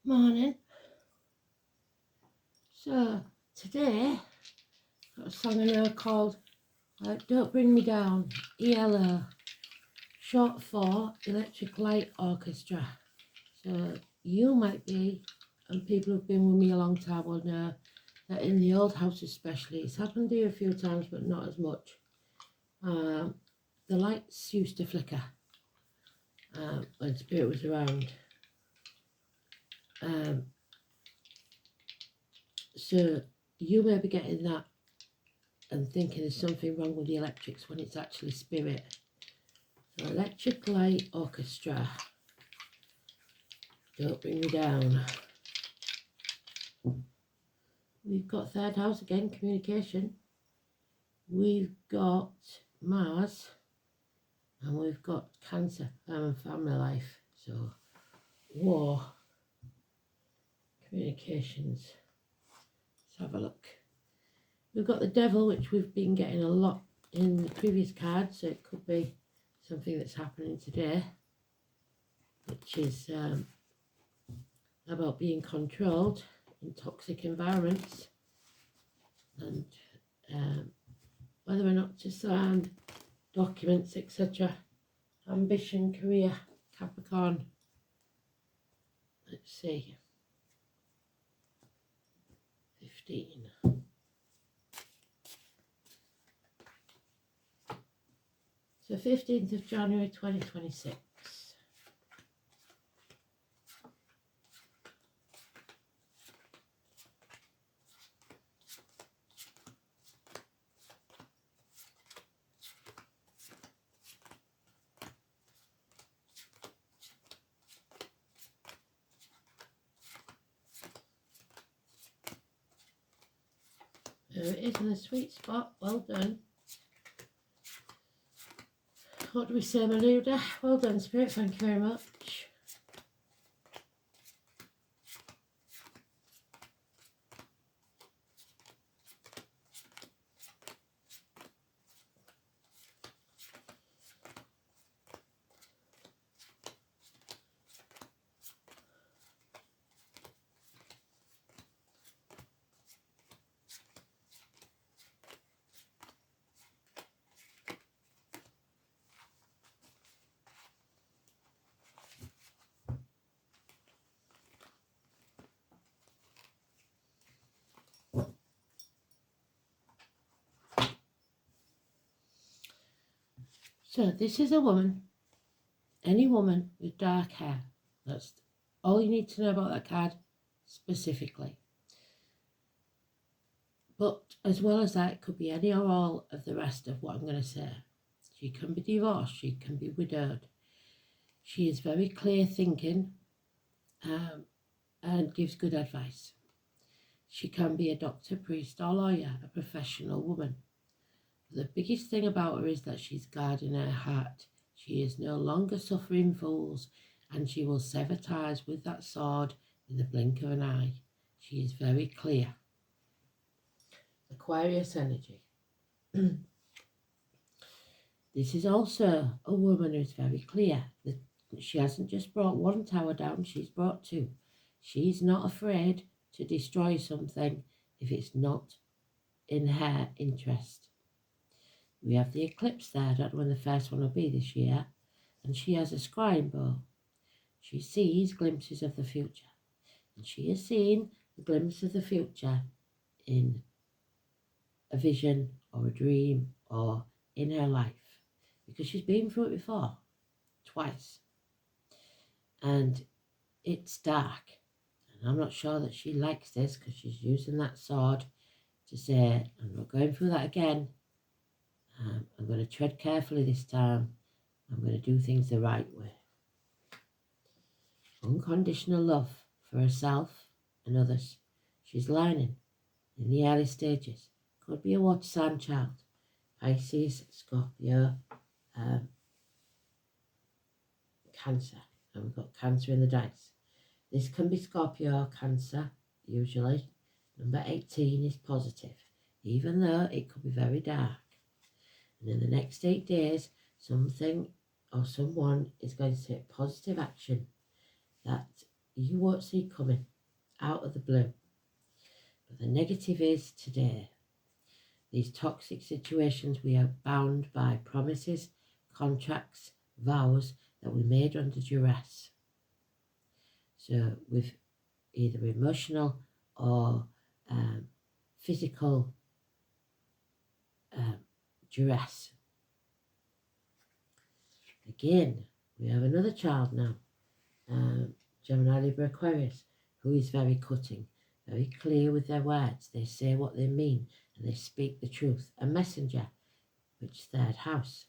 Morning. So today I've got a song I know called Don't Bring Me Down, ELO, short for Electric Light Orchestra. So you might be, and people who've been with me a long time will know that in the old house especially, it's happened here a few times but not as much. The lights used to flicker when Spirit was around. So you may be getting that and thinking there's something wrong with the electrics when it's actually Spirit. So Electric Light Orchestra, Don't Bring Me Down. We've got third house again, communication. We've got Mars, and we've got Cancer, and family life. So war, communications. Let's have a look. We've got the Devil, which we've been getting a lot in the previous card, so it could be something that's happening today, which is about being controlled in toxic environments, and whether or not to sign documents, etc. Ambition, career, Capricorn. Let's see. 15. So 15th of January 2026. There it is in the sweet spot. Well done. What do we say, Maluda? Well done, Spirit. Thank you very much. So this is a woman, any woman with dark hair. That's all you need to know about that card specifically. But as well as that, it could be any or all of the rest of what I'm going to say. She can be divorced, she can be widowed. She is very clear thinking and gives good advice. She can be a doctor, priest or lawyer, a professional woman. The biggest thing about her is that she's guarding her heart. She is no longer suffering fools, and she will sever ties with that sword in the blink of an eye. She is very clear. Aquarius energy. This is also a woman who's very clear. She hasn't just brought one tower down, she's brought two. She's not afraid to destroy something if it's not in her interest. We have the eclipse there. I don't know when the first one will be this year. And she has a scrying bow. She sees glimpses of the future. And she has seen a glimpse of the future in a vision or a dream or in her life. Because she's been through it before. Twice. And it's dark. And I'm not sure that she likes this because she's using that sword to say, I'm not going through that again. I'm going to tread carefully this time. I'm going to do things the right way. Unconditional love for herself and others. She's learning in the early stages. Could be a water sign child. Pisces, Scorpio, Cancer. And we've got Cancer in the dice. This can be Scorpio or Cancer, usually. Number 18 is positive, even though it could be very dark. And in the next 8 days, something or someone is going to take positive action that you won't see coming out of the blue. But the negative is today, these toxic situations, we are bound by promises, contracts, vows that we made under duress. So with either emotional or physical duress. Again, we have another child now, Gemini, Libra, Aquarius, who is very cutting, very clear with their words. They say what they mean and they speak the truth. A messenger, which is third house.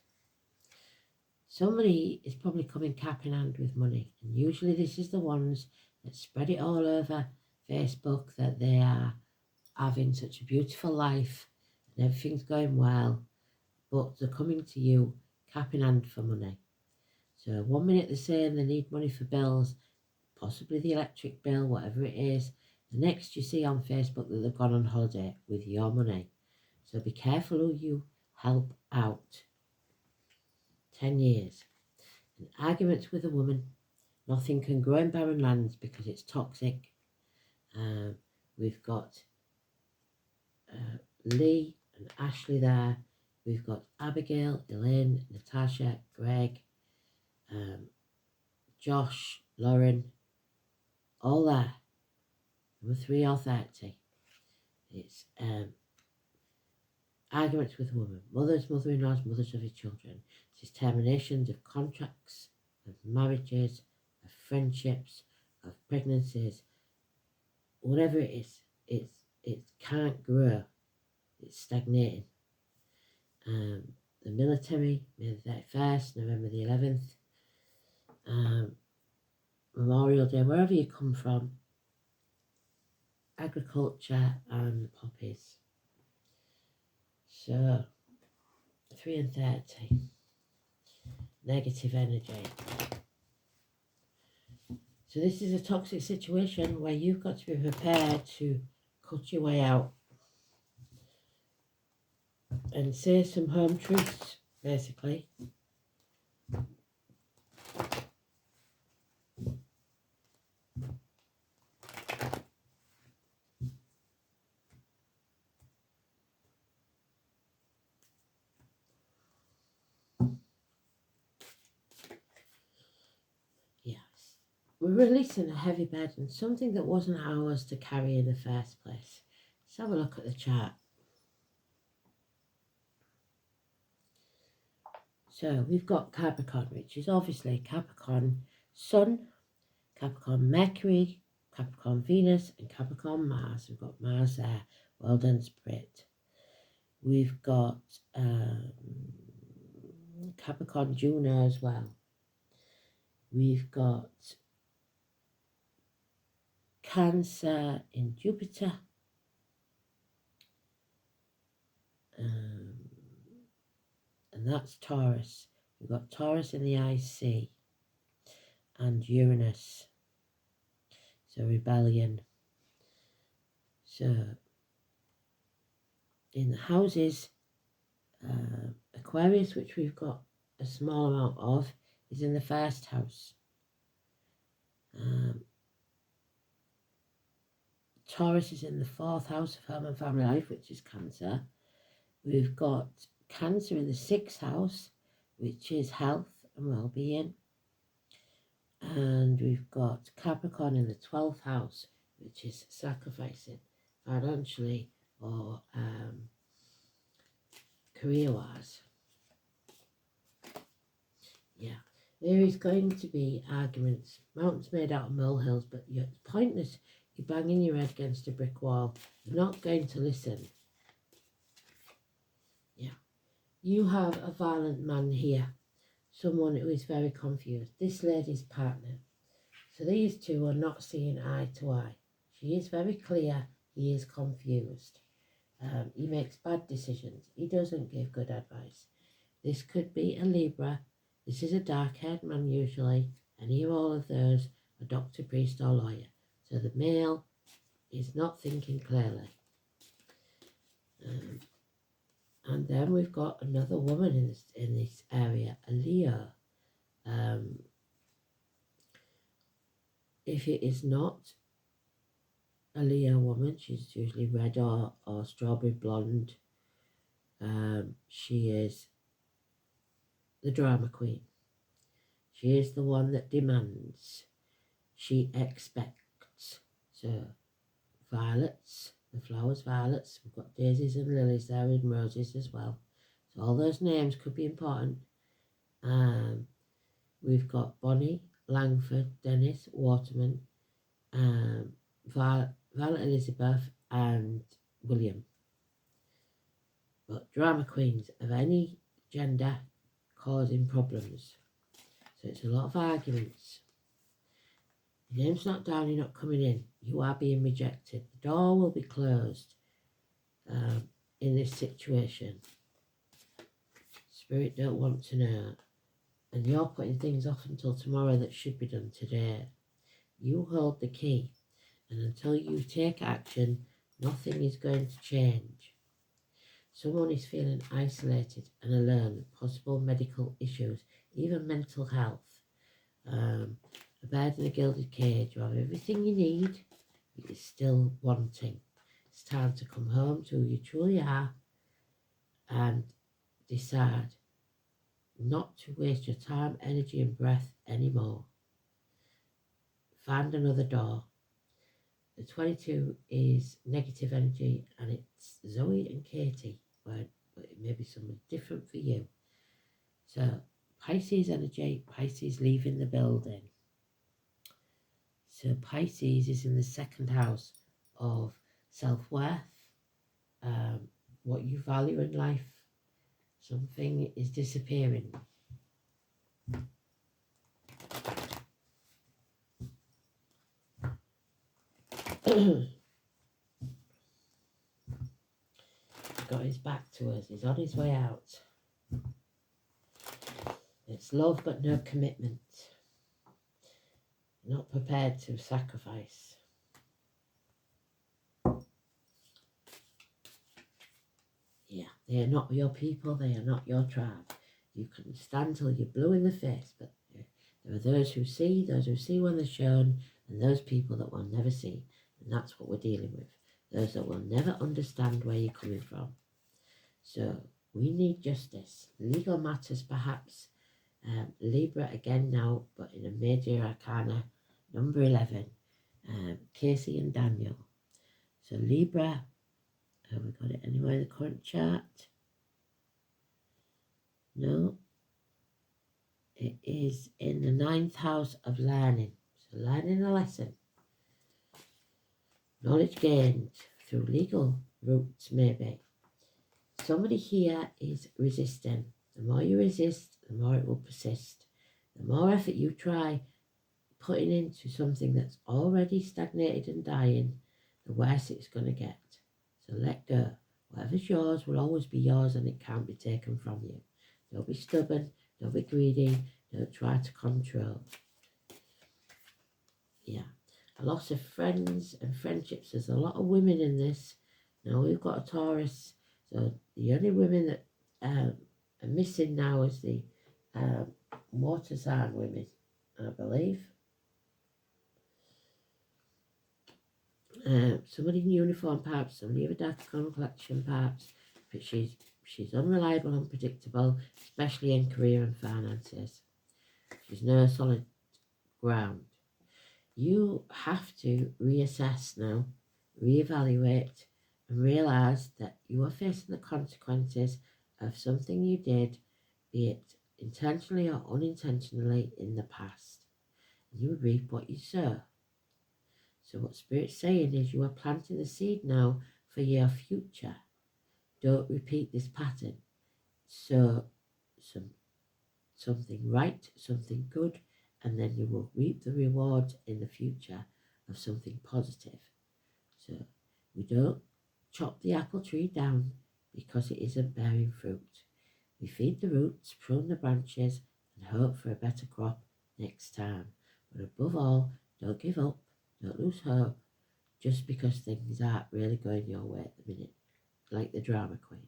Somebody is probably coming cap in hand with money, and usually this is the ones that spread it all over Facebook that they are having such a beautiful life and everything's going well, but they're coming to you cap in hand for money. So 1 minute they're saying they need money for bills, possibly the electric bill, whatever it is. The next you see on Facebook that they've gone on holiday with your money. So be careful who you help out. 10 years. And arguments with a woman. Nothing can grow in barren lands because it's toxic. We've got Lee and Ashley there. We've got Abigail, Elaine, Natasha, Greg, Josh, Lauren, all there. Number 3 or 30. It's arguments with a woman. Mothers, mother-in-laws, mothers of your children. It's terminations of contracts, of marriages, of friendships, of pregnancies. Whatever it is, it can't grow. It's stagnating. The military, May the 31st, November the 11th, Memorial Day, wherever you come from, agriculture and the poppies. So, 3 and 30, negative energy. So this is a toxic situation where you've got to be prepared to cut your way out and say some home truths, basically. Yes. We're releasing a heavy burden, something that wasn't ours to carry in the first place. Let's have a look at the chart. So we've got Capricorn, which is obviously Capricorn Sun, Capricorn Mercury, Capricorn Venus, and Capricorn Mars. We've got Mars there. Well done, Spirit. We've got Capricorn Juno as well. We've got Cancer in Jupiter. And that's Taurus. We've got Taurus in the IC and Uranus. So rebellion. So in the houses, Aquarius, which we've got a small amount of, is in the first house. Taurus is in the 4th house of home and family life, which is Cancer. We've got Cancer in the 6th house, which is health and well-being. And we've got Capricorn in the 12th house, which is sacrificing financially or career-wise. Yeah, there is going to be arguments, mountains made out of molehills, but it's pointless. You're banging your head against a brick wall. You're not going to listen. Yeah. You have a violent man here. Someone who is very confused. This lady's partner. So these two are not seeing eye to eye. She is very clear. He is confused. He makes bad decisions. He doesn't give good advice. This could be a Libra. This is a dark-haired man usually. Any or all of those, a doctor, priest or lawyer. So the male is not thinking clearly. And then we've got another woman in this area, a Leo. if it is not a Leo woman, she's usually red or strawberry blonde. She is the drama queen. She is the one that demands. She expects. So violets, the flowers violets, we've got daisies and lilies there and roses as well. So all those names could be important. We've got Bonnie, Langford, Dennis, Waterman, Violet Elizabeth and William. But drama queens of any gender causing problems. So it's a lot of arguments. Your name's not down, you're not coming in. You are being rejected. The door will be closed in this situation. Spirit don't want to know. And you're putting things off until tomorrow that should be done today. You hold the key. And until you take action, nothing is going to change. Someone is feeling isolated and alone, possible medical issues, even mental health. A bird in a gilded cage, you have everything you need, but you're still wanting. It's time to come home to who you truly are and decide not to waste your time, energy and breath anymore. Find another door. The 22 is negative energy and it's Zoe and Katie, but it may be something different for you. So Pisces energy, Pisces leaving the building. So Pisces is in the second house of self-worth, what you value in life. Something is disappearing. Got his back to us, he's on his way out. It's love but no commitment. Not prepared to sacrifice. Yeah, they are not your people, they are not your tribe. You can stand till you're blue in the face, but there are those who see when they're shown, and those people that will never see. And that's what we're dealing with. Those that will never understand where you're coming from. So we need justice. Legal matters perhaps. Libra again now, but in a major arcana, number 11. Casey and Daniel. So Libra, have we got it anywhere in the current chart? No. It is in the 9th house of learning. So learning a lesson. Knowledge gained through legal routes maybe. Somebody here is resisting. The more you resist, the more it will persist. The more effort you try putting into something that's already stagnated and dying, the worse it's going to get. So let go. Whatever's yours will always be yours and it can't be taken from you. Don't be stubborn. Don't be greedy. Don't try to control. Yeah. A loss of friends and friendships. There's a lot of women in this. Now we've got a Taurus. So the only women that are missing now is the water sign women, I believe. Somebody in uniform perhaps, somebody of a dark complexion perhaps, but she's unreliable, unpredictable, especially in career and finances. She's no solid ground. You have to reassess now, reevaluate, and realise that you are facing the consequences of something you did, be it intentionally or unintentionally in the past. You reap what you sow. So what Spirit's saying is you are planting the seed now for your future. Don't repeat this pattern. Sow something right, something good, and then you will reap the reward in the future of something positive. So we don't chop the apple tree down because it isn't bearing fruit. We feed the roots, prune the branches, and hope for a better crop next time. But above all, don't give up, don't lose hope, just because things aren't really going your way at the minute, like the drama queen.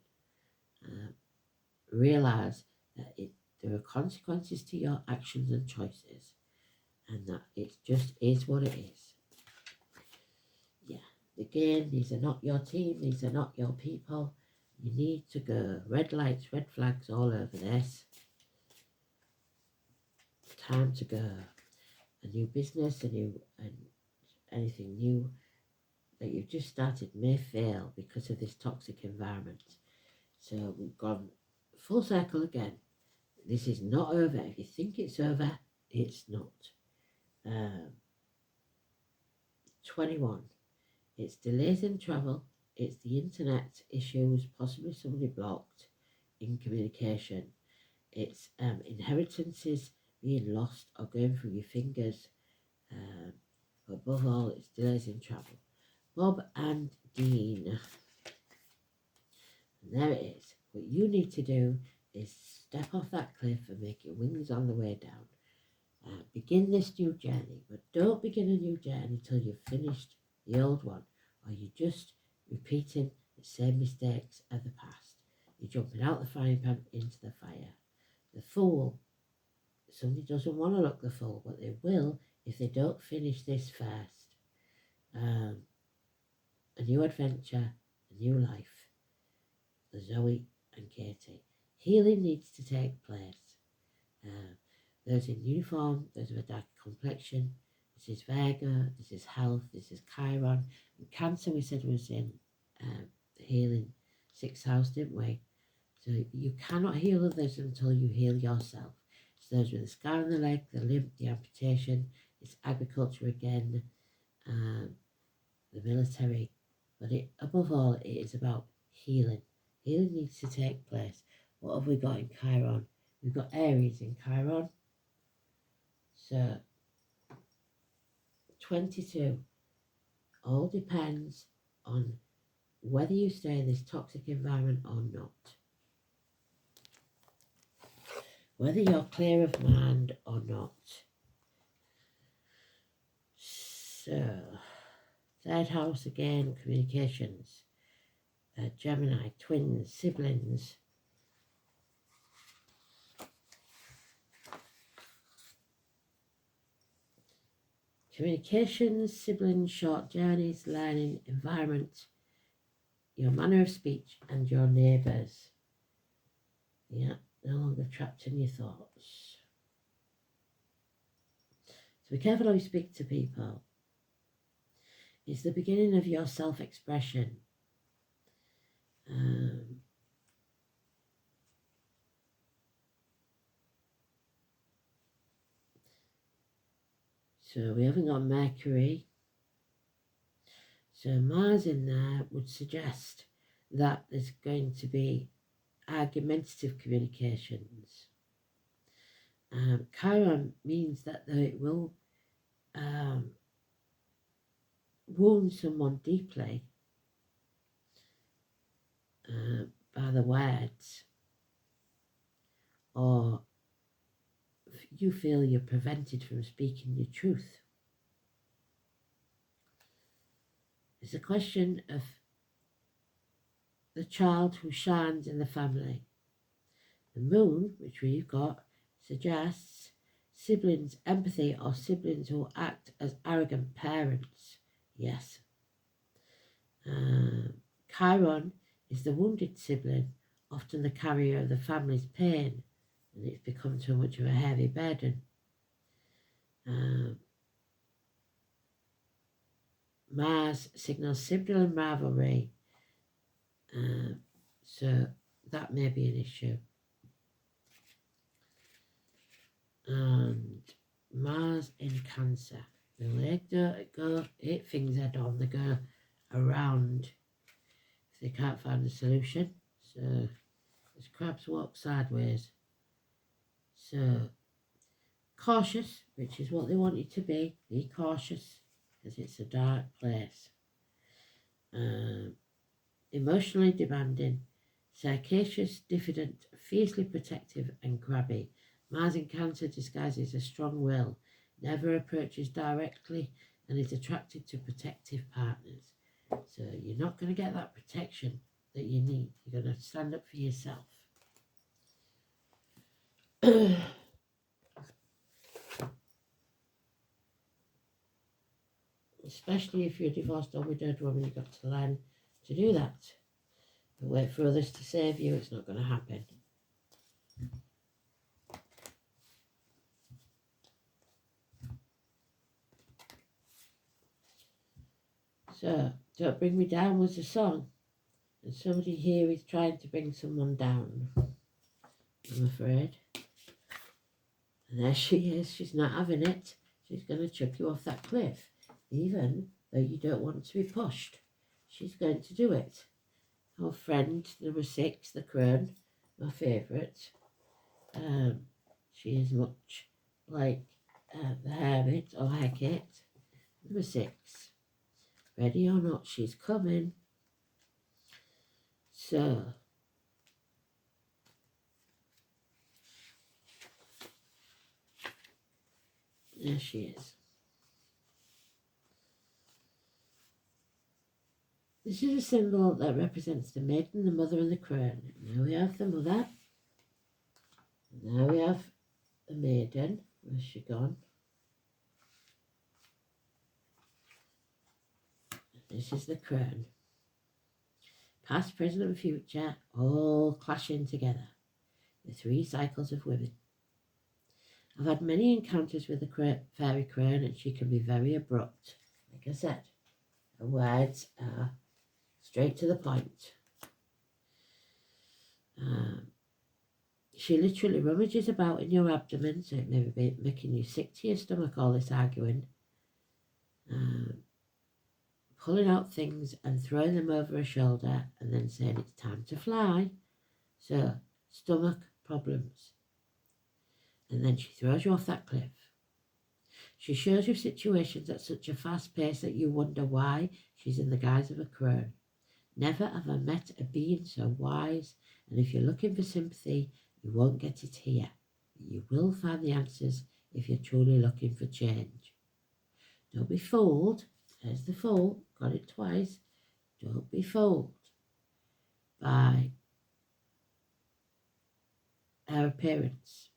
Realise that there are consequences to your actions and choices. and that it just is what it is. Yeah, again, these are not your team, these are not your people. You need to go. Red lights, red flags all over this. Time to go. A new business, and anything new that you've just started may fail because of this toxic environment. So we've gone full circle again. This is not over. If you think it's over, it's not. 21. It's delays in travel. It's the internet issues, possibly somebody blocked in communication. It's inheritances being lost or going through your fingers. But above all, it's delays in travel. Bob and Dean. And there it is. What you need to do is step off that cliff and make your wings on the way down. Begin this new journey, but don't begin a new journey till you've finished the old one, or you're just repeating the same mistakes of the past. You're jumping out the frying pan into the fire. The fool, somebody doesn't want to look the fool, but they will if they don't finish this first. A new adventure, a new life. Zoe and Katie. Healing needs to take place. Those in uniform, those with a dark complexion. This is Virgo, this is health, this is Chiron. And Cancer, we said, was in the healing 6th house, didn't we? So you cannot heal others until you heal yourself. It's those with a scar on the leg, the limp, the amputation. It's agriculture again, the military. But above all, it is about healing. Healing needs to take place. What have we got in Chiron? We've got Aries in Chiron. So, 22. All depends on whether you stay in this toxic environment or not. Whether you're clear of mind or not. So, 3rd house again, communications. Gemini, twins, siblings. Communications, siblings, short journeys, learning, environment, your manner of speech, and your neighbours. Yeah, no longer trapped in your thoughts. So be careful how you speak to people. It's the beginning of your self-expression. So we haven't got Mercury. So Mars in there would suggest that there's going to be argumentative communications. Chiron means that it will wound someone deeply by the words, or you feel you're prevented from speaking your truth. It's a question of the child who shines in the family. The moon, which we've got, suggests siblings' empathy or siblings who act as arrogant parents. Yes. Chiron is the wounded sibling, often the carrier of the family's pain, and it's become too much of a heavy burden. Mars signals sibling rivalry, so that may be an issue. And Mars in Cancer. They don't go hit things head on, they go around if they can't find a solution. So as crabs walk sideways. So cautious, which is what they want you to be. Be cautious, because it's a dark place. Emotionally demanding, sarcastic, diffident, fiercely protective and crabby. Mars in Cancer disguises a strong will, never approaches directly, and is attracted to protective partners. So you're not going to get that protection that you need. You're going to stand up for yourself. especially if you're a divorced or widowed woman, you've got to learn to do that. But wait for others to save you, it's not going to happen. So, Don't Bring Me Down was a song, and somebody here is trying to bring someone down, I'm afraid. And there she is, she's not having it. She's going to chuck you off that cliff, even though you don't want to be pushed. She's going to do it. Our friend number 6, the crone, my favourite. She is much like the hermit or Hecate. Number 6. Ready or not, she's coming. So, there she is. This is a symbol that represents the maiden, the mother, and the crone. Now we have the mother. Now we have the maiden. Where's she gone? This is the crone. Past, present, and future all clashing together. The 3 cycles of women. I've had many encounters with the fairy crone, and she can be very abrupt. Like I said, her words are straight to the point. She literally rummages about in your abdomen, so it may be making you sick to your stomach, all this arguing. Pulling out things and throwing them over her shoulder and then saying it's time to fly. So, stomach problems. And then she throws you off that cliff. She shows you situations at such a fast pace that you wonder why she's in the guise of a crone. Never have I met a being so wise, and if you're looking for sympathy, you won't get it here. But you will find the answers if you're truly looking for change. Don't be fooled. There's the fool. Got it twice. Don't be fooled by her appearance.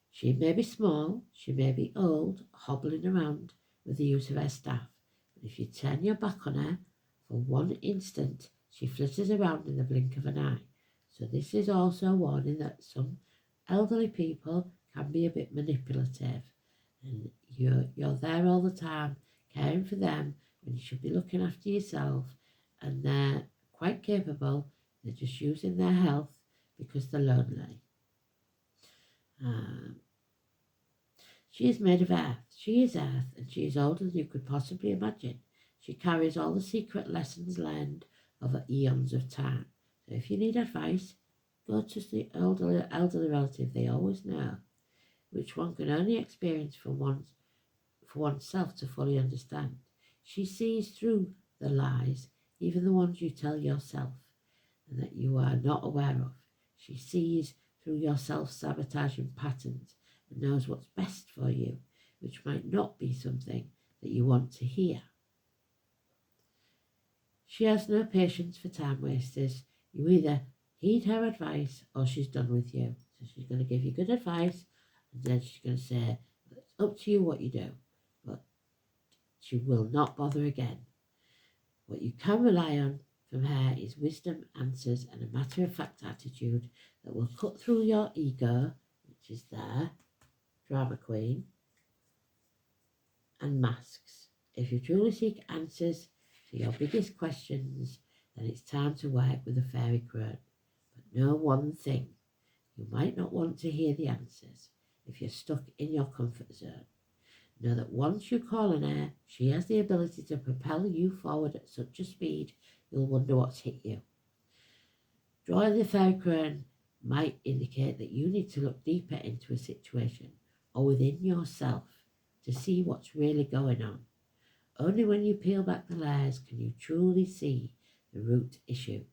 She may be small, she may be old, hobbling around with the use of her staff, but if you turn your back on her for one instant, she flitters around in the blink of an eye. So this is also a warning that some elderly people can be a bit manipulative, and you're there all the time caring for them when you should be looking after yourself, and they're quite capable. They're just using their health because they're lonely. She is made of earth. She is earth, and she is older than you could possibly imagine. She carries all the secret lessons learned over eons of time. So if you need advice, go to the elderly relative. They always know, which one can only experience for oneself to fully understand. She sees through the lies, even the ones you tell yourself, and that you are not aware of. She sees through your self-sabotaging patterns and knows what's best for you, which might not be something that you want to hear. She has no patience for time wasters. You either heed her advice or she's done with you. So she's going to give you good advice, and then she's going to say, it's up to you what you do, but she will not bother again. What you can rely on from her is wisdom, answers, and a matter-of-fact attitude that will cut through your ego, which is there, drama queen, and masks. If you truly seek answers to your biggest questions, then it's time to work with a fairy crone. But know one thing, you might not want to hear the answers if you're stuck in your comfort zone. Know that once you call on her, she has the ability to propel you forward at such a speed you'll wonder what's hit you. Drawing the fairy crone might indicate that you need to look deeper into a situation or within yourself to see what's really going on. Only when you peel back the layers can you truly see the root issue.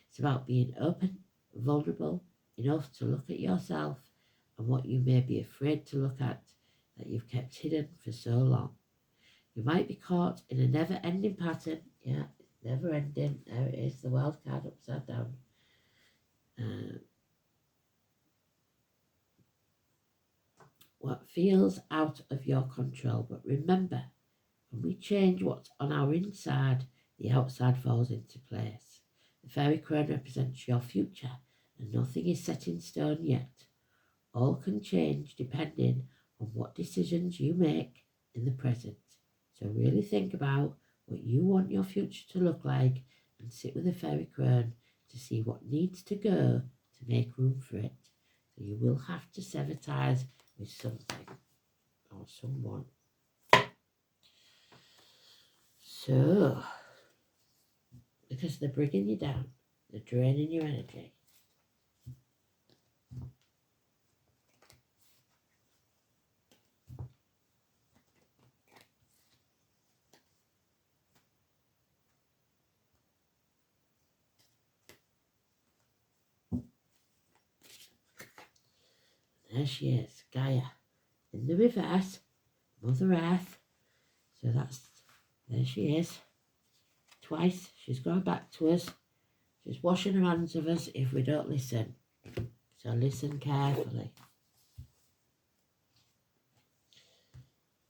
It's about being open, vulnerable enough to look at yourself and what you may be afraid to look at that you've kept hidden for so long. You might be caught in a never-ending pattern. Yeah, it's never-ending. There it is, the wild card upside down. What feels out of your control. But remember, When we change what's on our inside, the outside falls into place. The fairy crown represents your future, and nothing is set in stone yet. All can change depending on what decisions you make in the present. So really think about what you want your future to look like and sit with the fairy crown to see what needs to go to make room for it. So you will have to sever ties with something or someone. So, because they're bringing you down, they're draining your energy. There she is, Gaia. In the reverse, Mother Earth. So there she is. Twice, she's gone back to us. She's washing her hands of us if we don't listen. So listen carefully.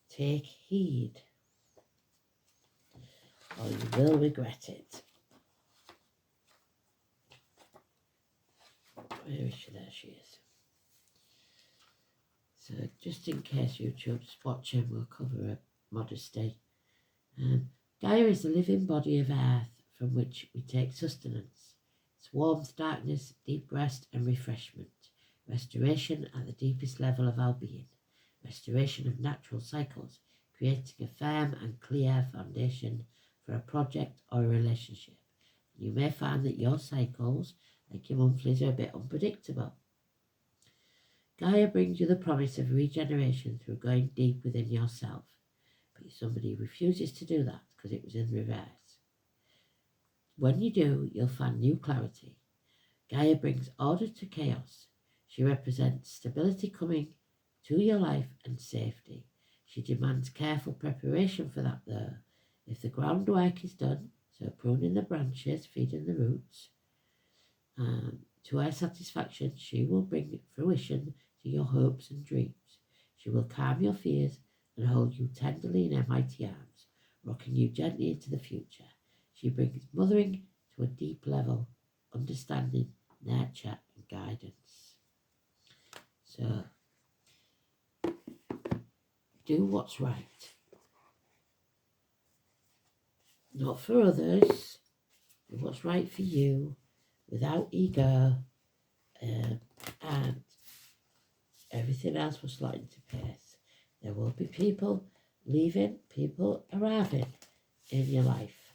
Take heed, or you will regret it. Where is she? There she is. So just in case YouTube's watching, we'll cover her modesty. Gaia is the living body of earth from which we take sustenance. It's warmth, darkness, deep rest and refreshment. Restoration at the deepest level of our being. Restoration of natural cycles, creating a firm and clear foundation for a project or a relationship. You may find that your cycles, like your monthlies, are a bit unpredictable. Gaia brings you the promise of regeneration through going deep within yourself. But somebody refuses to do that because it was in reverse. When you do, you'll find new clarity. Gaia brings order to chaos. She represents stability coming to your life and safety. She demands careful preparation for that though. If the groundwork is done, so pruning the branches, feeding the roots, to her satisfaction, she will bring fruition to your hopes and dreams. She will calm your fears and hold you tenderly in her mighty arms, rocking you gently into the future. She brings mothering to a deep level, understanding, nurture and guidance. So, do what's right. Not for others. Do what's right for you, without ego, and everything else will slot into place. There will be people leaving, people arriving in your life.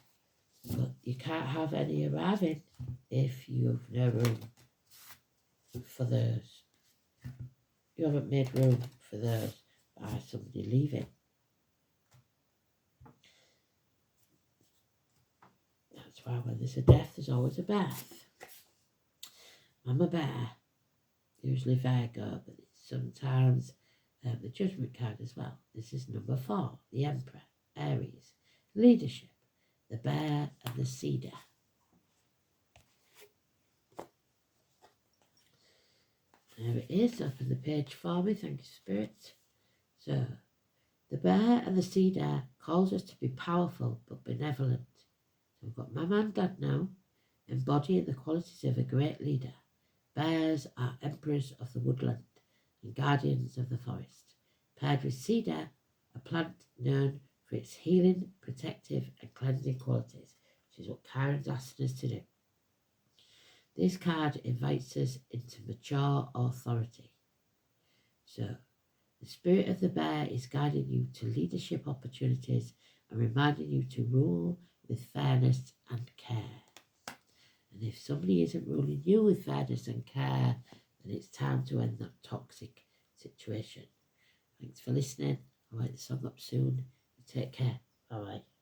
But you can't have any arriving if you've no room for those. You haven't made room for those by somebody leaving. That's why when there's a death, there's always a birth. Mama Bear, usually Virgo, but sometimes the Judgment card as well. This is number 4, the Emperor, Aries, leadership, the bear and the cedar. There it is, up in the page for me, thank you, Spirit. So, the bear and the cedar calls us to be powerful but benevolent. So we've got Mama and Dad now, embodying the qualities of a great leader. Bears are emperors of the woodland and guardians of the forest. Paired with cedar, a plant known for its healing, protective and cleansing qualities, which is what Karen's asking us to do. This card invites us into mature authority. So, the spirit of the bear is guiding you to leadership opportunities and reminding you to rule with fairness and care. And if somebody isn't ruling you with fairness and care, then it's time to end that toxic situation. Thanks for listening. I'll write the song up soon. Take care. Bye-bye.